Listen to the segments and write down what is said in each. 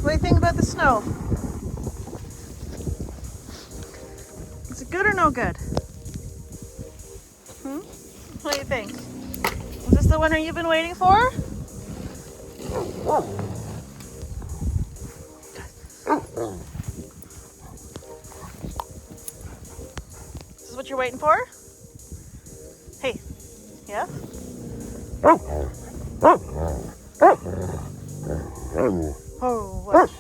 What do you think about the snow? Is it good or no good? What do you think? Is this the winter you've been waiting for? This is what you're waiting for? Hey, yeah? Oh, what?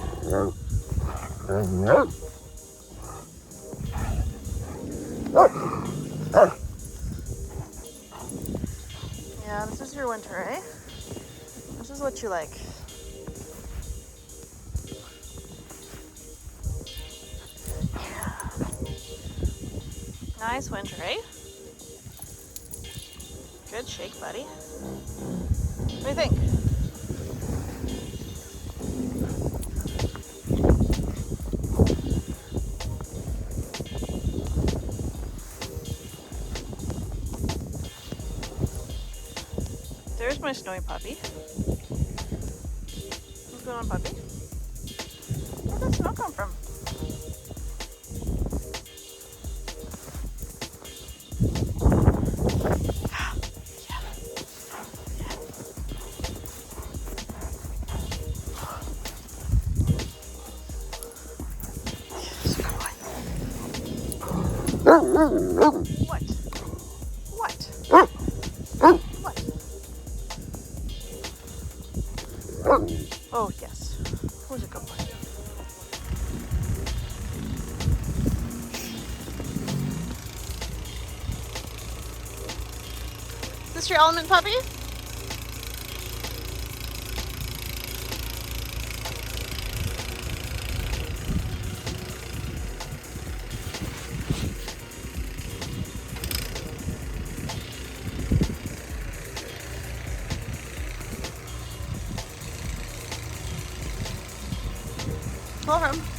Yeah, this is your winter, eh? This is what you like. Yeah. Nice winter, eh? Good shake, buddy. What do you think? There's my snowy puppy. What's going on, puppy? Where did the snow come from? What? What? What? Oh, yes. Who's a good boy? Is this your element, puppy? Pull him.